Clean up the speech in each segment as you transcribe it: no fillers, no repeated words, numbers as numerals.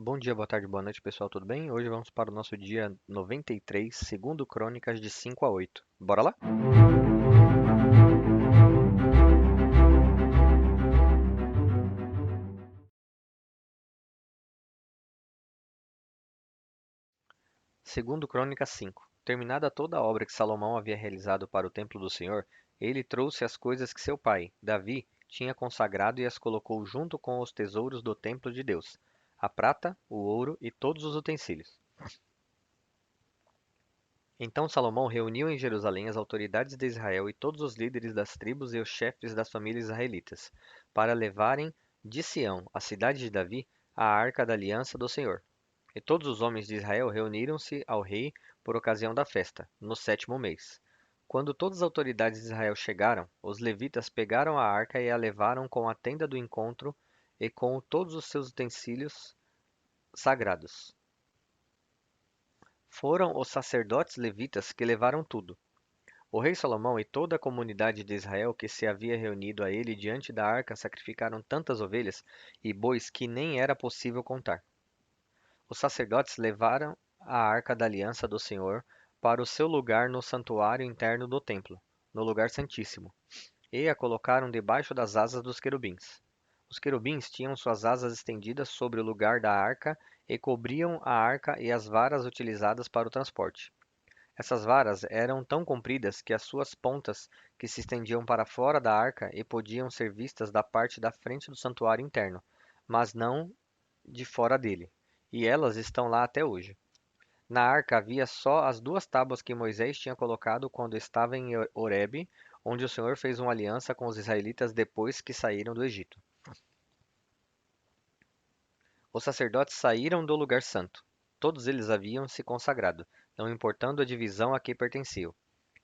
Bom dia, boa tarde, boa noite, pessoal, tudo bem? Hoje vamos para o nosso dia 93, segundo Crônicas de 5 a 8. Bora lá? Segundo Crônicas 5. Terminada toda a obra que Salomão havia realizado para o templo do Senhor, ele trouxe as coisas que seu pai, Davi, tinha consagrado e as colocou junto com os tesouros do templo de Deus, a prata, o ouro e todos os utensílios. Então Salomão reuniu em Jerusalém as autoridades de Israel e todos os líderes das tribos e os chefes das famílias israelitas, para levarem de Sião, a cidade de Davi, a arca da aliança do Senhor. E todos os homens de Israel reuniram-se ao rei por ocasião da festa, no sétimo mês. Quando todas as autoridades de Israel chegaram, os levitas pegaram a arca e a levaram com a tenda do encontro e com todos os seus utensílios sagrados. Foram os sacerdotes levitas que levaram tudo. O rei Salomão e toda a comunidade de Israel que se havia reunido a ele diante da arca sacrificaram tantas ovelhas e bois que nem era possível contar. Os sacerdotes levaram a arca da aliança do Senhor para o seu lugar no santuário interno do templo, no lugar santíssimo, e a colocaram debaixo das asas dos querubins. Os querubins tinham suas asas estendidas sobre o lugar da arca e cobriam a arca e as varas utilizadas para o transporte. Essas varas eram tão compridas que as suas pontas, que se estendiam para fora da arca e podiam ser vistas da parte da frente do santuário interno, mas não de fora dele, e elas estão lá até hoje. Na arca havia só as duas tábuas que Moisés tinha colocado quando estava em Horebe, onde o Senhor fez uma aliança com os israelitas depois que saíram do Egito. Os sacerdotes saíram do lugar santo. Todos eles haviam se consagrado, não importando a divisão a que pertenciam.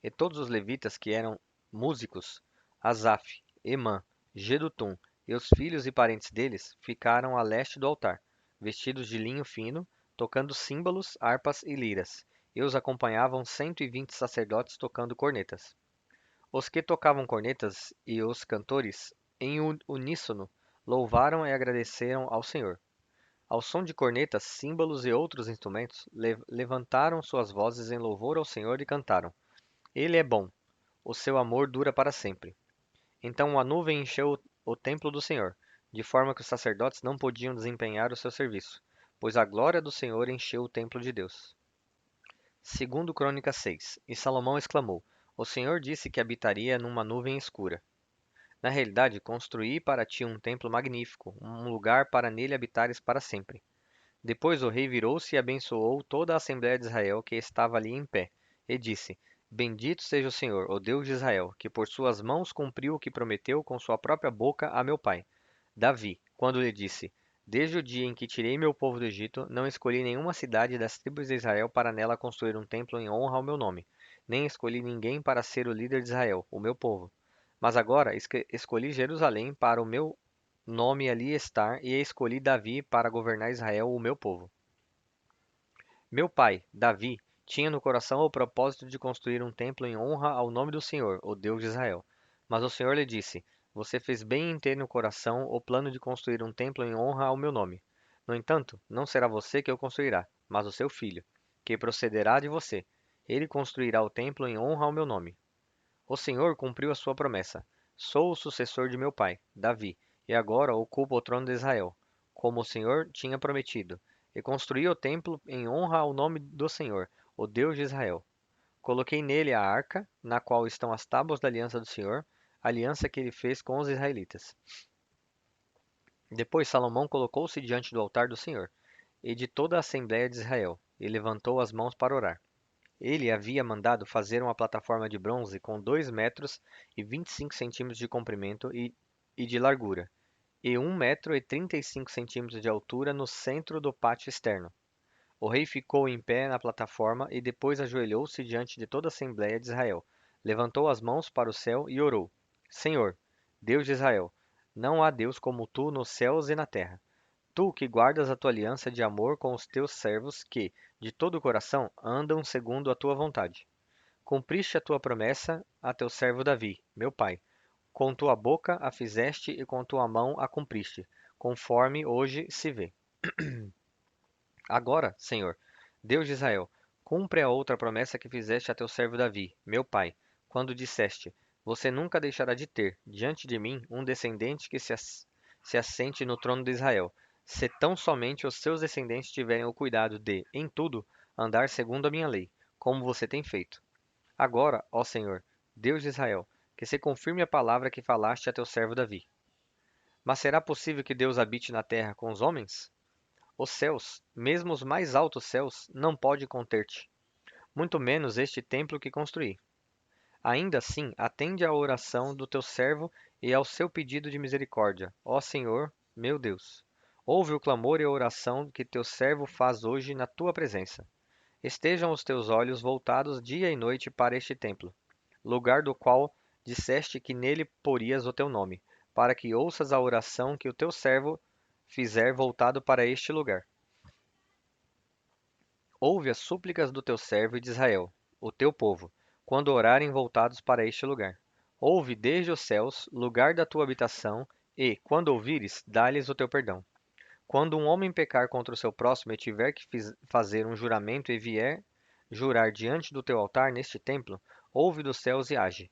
E todos os levitas que eram músicos, Asaf, Emã, Jedutum e os filhos e parentes deles, ficaram a leste do altar, vestidos de linho fino, tocando símbolos, harpas e liras. E os acompanhavam 120 sacerdotes tocando cornetas. Os que tocavam cornetas e os cantores, em uníssono, louvaram e agradeceram ao Senhor. Ao som de cornetas, símbolos e outros instrumentos, levantaram suas vozes em louvor ao Senhor e cantaram: Ele é bom, o seu amor dura para sempre. Então a nuvem encheu o templo do Senhor, de forma que os sacerdotes não podiam desempenhar o seu serviço, pois a glória do Senhor encheu o templo de Deus. Segundo Crônicas 6. E Salomão exclamou: O Senhor disse que habitaria numa nuvem escura. Na realidade, construí para ti um templo magnífico, um lugar para nele habitares para sempre. Depois o rei virou-se e abençoou toda a Assembleia de Israel que estava ali em pé, e disse: Bendito seja o Senhor, o Deus de Israel, que por suas mãos cumpriu o que prometeu com sua própria boca a meu pai, Davi, quando lhe disse: Desde o dia em que tirei meu povo do Egito, não escolhi nenhuma cidade das tribos de Israel para nela construir um templo em honra ao meu nome, nem escolhi ninguém para ser o líder de Israel, o meu povo. Mas agora escolhi Jerusalém para o meu nome ali estar, e escolhi Davi para governar Israel, o meu povo. Meu pai, Davi, tinha no coração o propósito de construir um templo em honra ao nome do Senhor, o Deus de Israel. Mas o Senhor lhe disse: Você fez bem em ter no coração o plano de construir um templo em honra ao meu nome. No entanto, não será você que o construirá, mas o seu filho, que procederá de você. Ele construirá o templo em honra ao meu nome. O Senhor cumpriu a sua promessa. Sou o sucessor de meu pai, Davi, e agora ocupo o trono de Israel, como o Senhor tinha prometido, e construí o templo em honra ao nome do Senhor, o Deus de Israel. Coloquei nele a arca, na qual estão as tábuas da aliança do Senhor, a aliança que ele fez com os israelitas. Depois Salomão colocou-se diante do altar do Senhor e de toda a Assembleia de Israel, e levantou as mãos para orar. Ele havia mandado fazer uma plataforma de bronze com 2 metros e 25 centímetros de comprimento e de largura, e 1 metro e 35 centímetros de altura no centro do pátio externo. O rei ficou em pé na plataforma e depois ajoelhou-se diante de toda a Assembleia de Israel. Levantou as mãos para o céu e orou: Senhor, Deus de Israel, não há Deus como tu nos céus e na terra. Tu que guardas a tua aliança de amor com os teus servos que, de todo o coração, andam segundo a tua vontade. Cumpriste a tua promessa a teu servo Davi, meu pai. Com tua boca a fizeste e com tua mão a cumpriste, conforme hoje se vê. Agora, Senhor, Deus de Israel, cumpre a outra promessa que fizeste a teu servo Davi, meu pai, quando disseste: Você nunca deixará de ter, diante de mim, um descendente que se assente no trono de Israel, se tão somente os seus descendentes tiverem o cuidado de, em tudo, andar segundo a minha lei, como você tem feito. Agora, ó Senhor, Deus de Israel, que se confirme a palavra que falaste a teu servo Davi. Mas será possível que Deus habite na terra com os homens? Os céus, mesmo os mais altos céus, não pode conter-te, muito menos este templo que construí. Ainda assim, atende à oração do teu servo e ao seu pedido de misericórdia, ó Senhor, meu Deus. Ouve o clamor e a oração que teu servo faz hoje na tua presença. Estejam os teus olhos voltados dia e noite para este templo, lugar do qual disseste que nele porias o teu nome, para que ouças a oração que o teu servo fizer voltado para este lugar. Ouve as súplicas do teu servo e de Israel, o teu povo, quando orarem voltados para este lugar. Ouve desde os céus, lugar da tua habitação, e, quando ouvires, dá-lhes o teu perdão. Quando um homem pecar contra o seu próximo e tiver que fazer um juramento e vier jurar diante do teu altar neste templo, ouve dos céus e age.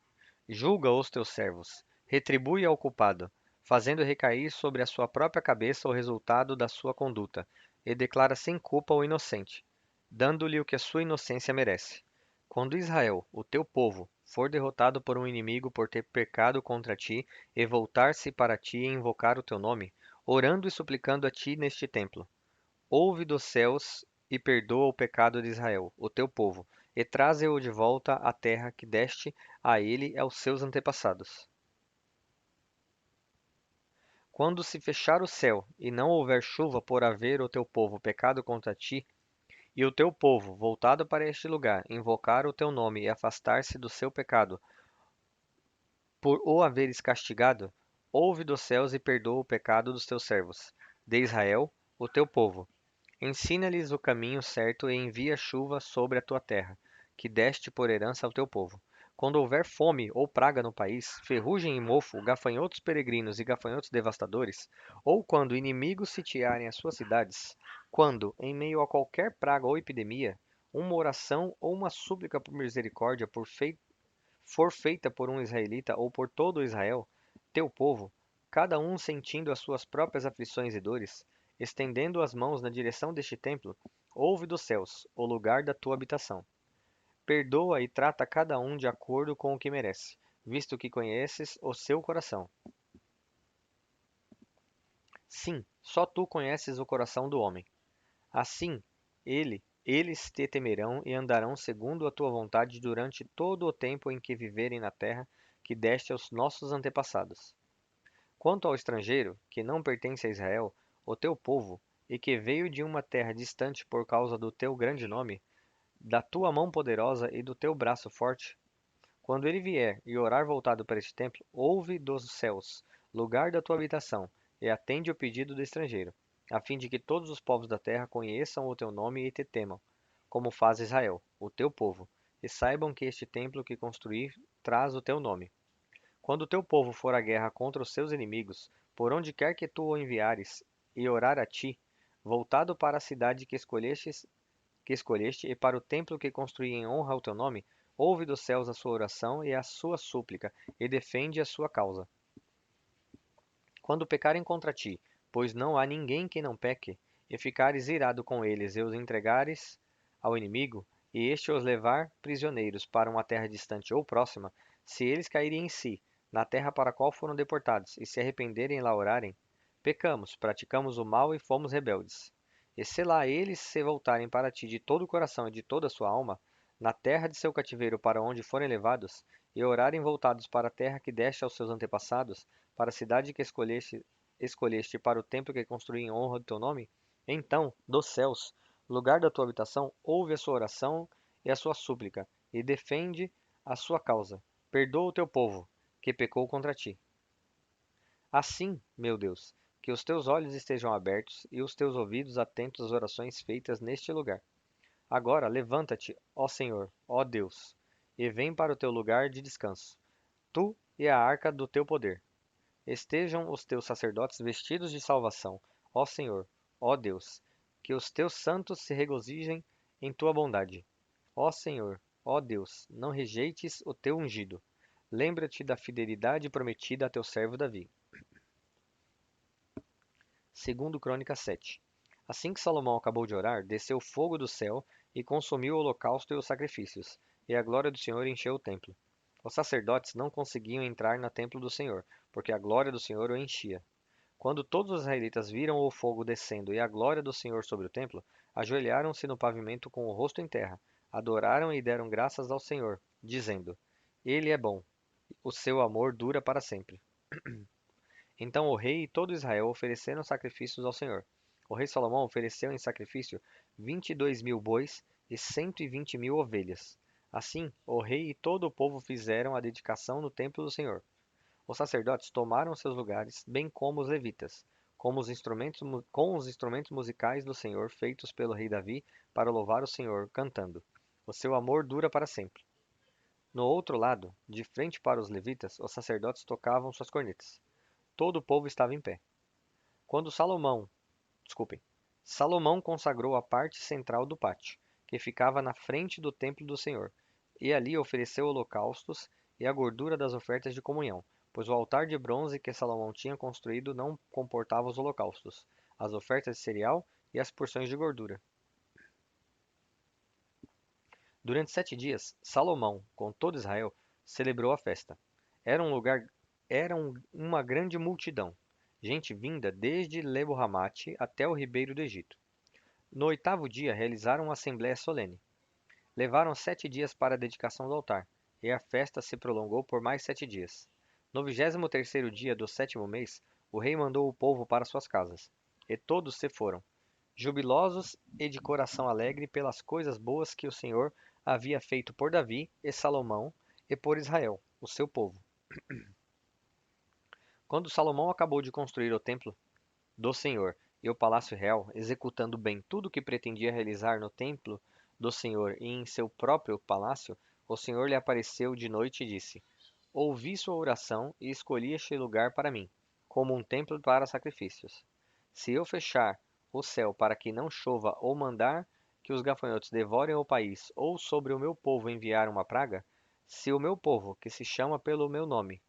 Julga os teus servos, retribui ao culpado, fazendo recair sobre a sua própria cabeça o resultado da sua conduta, e declara sem culpa o inocente, dando-lhe o que a sua inocência merece. Quando Israel, o teu povo, for derrotado por um inimigo por ter pecado contra ti, e voltar-se para ti e invocar o teu nome, orando e suplicando a ti neste templo, ouve dos céus e perdoa o pecado de Israel, o teu povo, e traze-o de volta à terra que deste a ele e aos seus antepassados. Quando se fechar o céu e não houver chuva por haver o teu povo pecado contra ti, e o teu povo, voltado para este lugar, invocar o teu nome e afastar-se do seu pecado, por o haveres castigado, ouve dos céus e perdoa o pecado dos teus servos, de Israel, o teu povo. Ensina-lhes o caminho certo e envia chuva sobre a tua terra, que deste por herança ao teu povo. Quando houver fome ou praga no país, ferrugem e mofo, gafanhotos peregrinos e gafanhotos devastadores, ou quando inimigos sitiarem as suas cidades, quando, em meio a qualquer praga ou epidemia, uma oração ou uma súplica por misericórdia for feita por um israelita ou por todo Israel, teu povo, cada um sentindo as suas próprias aflições e dores, estendendo as mãos na direção deste templo, ouve dos céus, o lugar da tua habitação. Perdoa e trata cada um de acordo com o que merece, visto que conheces o seu coração. Sim, só tu conheces o coração do homem. Assim, eles te temerão e andarão segundo a tua vontade durante todo o tempo em que viverem na terra que deste aos nossos antepassados. Quanto ao estrangeiro, que não pertence a Israel, o teu povo, e que veio de uma terra distante por causa do teu grande nome, da tua mão poderosa e do teu braço forte, quando ele vier e orar voltado para este templo, ouve dos céus, lugar da tua habitação, e atende o pedido do estrangeiro, a fim de que todos os povos da terra conheçam o teu nome e te temam, como faz Israel, o teu povo, e saibam que este templo que construí traz o teu nome. Quando o teu povo for à guerra contra os seus inimigos, por onde quer que tu o enviares, e orar a ti, voltado para a cidade que escolheste e para o templo que construí em honra ao teu nome, ouve dos céus a sua oração e a sua súplica, e defende a sua causa. Quando pecarem contra ti, pois não há ninguém que não peque, e ficares irado com eles e os entregares ao inimigo, e este os levar prisioneiros para uma terra distante ou próxima, se eles caírem em si, na terra para a qual foram deportados, e se arrependerem e lá orarem, pecamos, praticamos o mal e fomos rebeldes. E se lá eles se voltarem para ti de todo o coração e de toda a sua alma, na terra de seu cativeiro para onde forem levados, e orarem voltados para a terra que deste aos seus antepassados, para a cidade que escolheste para o templo que construí em honra do teu nome, então, dos céus, lugar da tua habitação, ouve a sua oração e a sua súplica, e defende a sua causa. Perdoa o teu povo, que pecou contra ti. Assim, meu Deus, que os teus olhos estejam abertos e os teus ouvidos atentos às orações feitas neste lugar. Agora levanta-te, ó Senhor, ó Deus, e vem para o teu lugar de descanso, tu e a arca do teu poder. Estejam os teus sacerdotes vestidos de salvação, ó Senhor, ó Deus, Que os teus santos se regozijem em tua bondade. Ó Senhor, ó Deus, não rejeites o teu ungido. Lembra-te da fidelidade prometida a teu servo Davi. Segundo Crônicas 7. Assim que Salomão acabou de orar, desceu fogo do céu e consumiu o holocausto e os sacrifícios, e a glória do Senhor encheu o templo. Os sacerdotes não conseguiam entrar no templo do Senhor, porque a glória do Senhor o enchia. Quando todos os israelitas viram o fogo descendo e a glória do Senhor sobre o templo, ajoelharam-se no pavimento com o rosto em terra, adoraram e deram graças ao Senhor, dizendo: Ele é bom, o seu amor dura para sempre. Então o rei e todo Israel ofereceram sacrifícios ao Senhor. O rei Salomão ofereceu em sacrifício 22.000 bois e 120.000 ovelhas. Assim, o rei e todo o povo fizeram a dedicação no templo do Senhor. Os sacerdotes tomaram seus lugares, bem como os levitas, com os instrumentos musicais do Senhor feitos pelo rei Davi para louvar o Senhor, cantando: O seu amor dura para sempre. No outro lado, de frente para os levitas, os sacerdotes tocavam suas cornetas. Todo o povo estava em pé. Quando desculpem, Salomão consagrou a parte central do pátio, que ficava na frente do templo do Senhor, e ali ofereceu holocaustos e a gordura das ofertas de comunhão, pois o altar de bronze que Salomão tinha construído não comportava os holocaustos, as ofertas de cereal e as porções de gordura. Durante 7 dias, Salomão, com todo Israel, celebrou a festa. Era um lugar, uma grande multidão, gente vinda desde Lebo-Hamate até o ribeiro do Egito. No 8º dia, realizaram uma assembléia solene. Levaram 7 dias para a dedicação do altar, e a festa se prolongou por mais 7 dias. No 23º dia do 7º mês, o rei mandou o povo para suas casas, e todos se foram, jubilosos e de coração alegre pelas coisas boas que o Senhor havia feito por Davi e Salomão e por Israel, o seu povo. Quando Salomão acabou de construir o templo do Senhor e o palácio real, executando bem tudo o que pretendia realizar no templo do Senhor e em seu próprio palácio, o Senhor lhe apareceu de noite e disse: Ouvi sua oração e escolhi este lugar para mim, como um templo para sacrifícios. Se eu fechar o céu para que não chova ou mandar que os gafanhotos devorem o país, ou sobre o meu povo enviar uma praga, se o meu povo, que se chama pelo meu nome,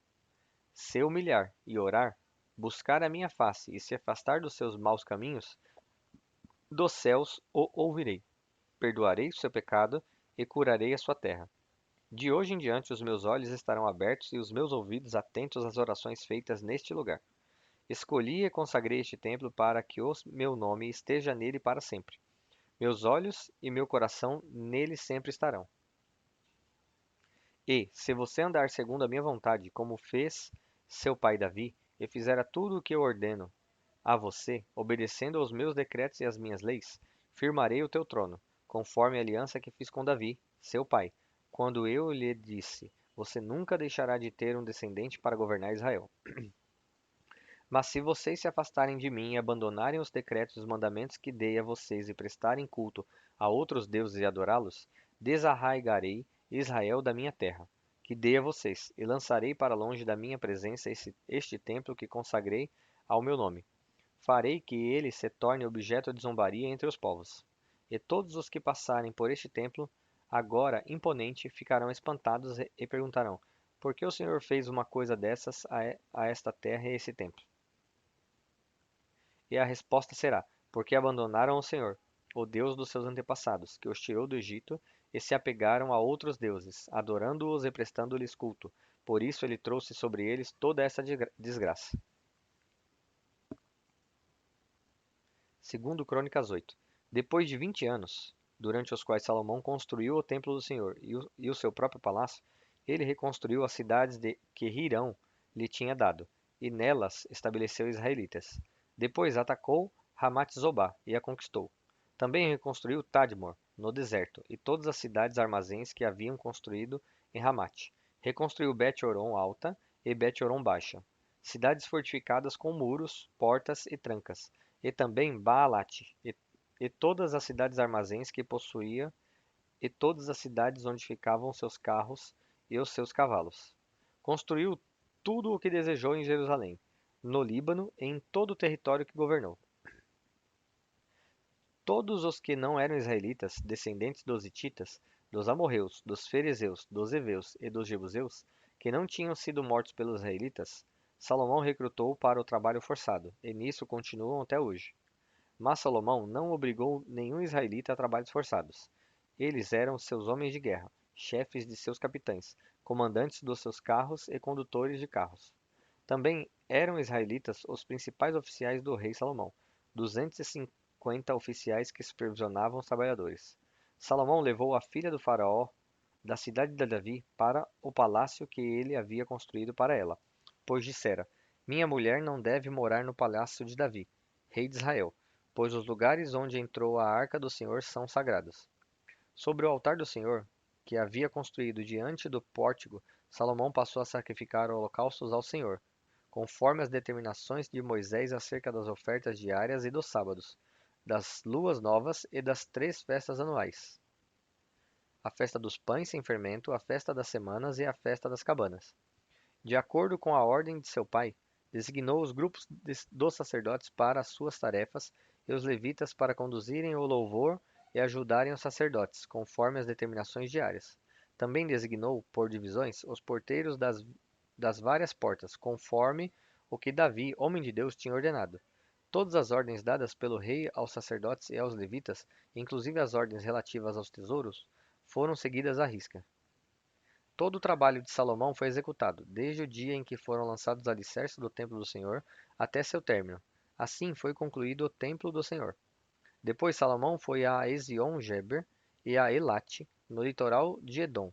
se humilhar e orar, buscar a minha face e se afastar dos seus maus caminhos, dos céus o ouvirei, perdoarei o seu pecado e curarei a sua terra. De hoje em diante os meus olhos estarão abertos e os meus ouvidos atentos às orações feitas neste lugar. Escolhi e consagrei este templo para que o meu nome esteja nele para sempre. Meus olhos e meu coração nele sempre estarão. E, se você andar segundo a minha vontade, como fez seu pai Davi, e fizer tudo o que eu ordeno a você, obedecendo aos meus decretos e às minhas leis, firmarei o teu trono, conforme a aliança que fiz com Davi, seu pai, quando eu lhe disse: Você nunca deixará de ter um descendente para governar Israel. Mas se vocês se afastarem de mim e abandonarem os decretos e os mandamentos que dei a vocês e prestarem culto a outros deuses e adorá-los, desarraigarei Israel da minha terra, que dei a vocês, e lançarei para longe da minha presença este templo que consagrei ao meu nome. Farei que ele se torne objeto de zombaria entre os povos. E todos os que passarem por este templo, agora imponente, ficarão espantados e perguntarão: Por que o Senhor fez uma coisa dessas a esta terra e a esse templo? E a resposta será: Porque abandonaram o Senhor, o Deus dos seus antepassados, que os tirou do Egito, e se apegaram a outros deuses, adorando-os e prestando-lhes culto. Por isso ele trouxe sobre eles toda essa desgraça. Segundo Crônicas 8. Depois de 20 anos, durante os quais Salomão construiu o templo do Senhor e o seu próprio palácio, ele reconstruiu as cidades que Hirão lhe tinha dado, e nelas estabeleceu israelitas. Depois atacou Ramat-Zobá e a conquistou. Também reconstruiu Tadmor, no deserto, e todas as cidades armazéns que haviam construído em Ramate. Reconstruiu Bet-Horon Alta e Bet-Horon Baixa, cidades fortificadas com muros, portas e trancas, e também Baalat, e todas as cidades armazéns que possuía, e todas as cidades onde ficavam seus carros e os seus cavalos. Construiu tudo o que desejou em Jerusalém, no Líbano e em todo o território que governou. Todos os que não eram israelitas, descendentes dos hititas, dos amorreus, dos ferezeus, dos heveus e dos jebuseus, que não tinham sido mortos pelos israelitas, Salomão recrutou para o trabalho forçado, e nisso continuam até hoje. Mas Salomão não obrigou nenhum israelita a trabalhos forçados. Eles eram seus homens de guerra, chefes de seus capitães, comandantes dos seus carros e condutores de carros. Também eram israelitas os principais oficiais do rei Salomão, 250 oficiais que supervisionavam os trabalhadores. Salomão levou a filha do faraó da cidade de Davi para o palácio que ele havia construído para ela, pois dissera: Minha mulher não deve morar no palácio de Davi, rei de Israel, pois os lugares onde entrou a arca do Senhor são sagrados. Sobre o altar do Senhor, que havia construído diante do pórtico, Salomão passou a sacrificar holocaustos ao Senhor, conforme as determinações de Moisés acerca das ofertas diárias e dos sábados, das luas novas e das 3 festas anuais, a festa dos pães sem fermento, a festa das semanas e a festa das cabanas. De acordo com a ordem de seu pai, designou os grupos dos sacerdotes para as suas tarefas e os levitas para conduzirem o louvor e ajudarem os sacerdotes, conforme as determinações diárias. Também designou, por divisões, os porteiros das várias portas, conforme o que Davi, homem de Deus, tinha ordenado. Todas as ordens dadas pelo rei aos sacerdotes e aos levitas, inclusive as ordens relativas aos tesouros, foram seguidas à risca. Todo o trabalho de Salomão foi executado, desde o dia em que foram lançados os alicerces do templo do Senhor até seu término. Assim foi concluído o templo do Senhor. Depois Salomão foi a Ezion-Geber e a Elate, no litoral de Edom.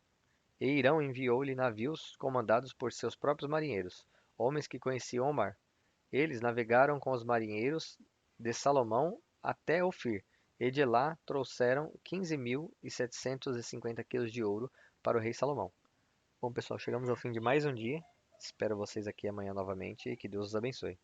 E Irão enviou-lhe navios comandados por seus próprios marinheiros, homens que conheciam o mar. Eles navegaram com os marinheiros de Salomão até Ofir, e de lá trouxeram 15.750 quilos de ouro para o rei Salomão. Bom, pessoal, chegamos ao fim de mais um dia. Espero vocês aqui amanhã novamente e que Deus os abençoe.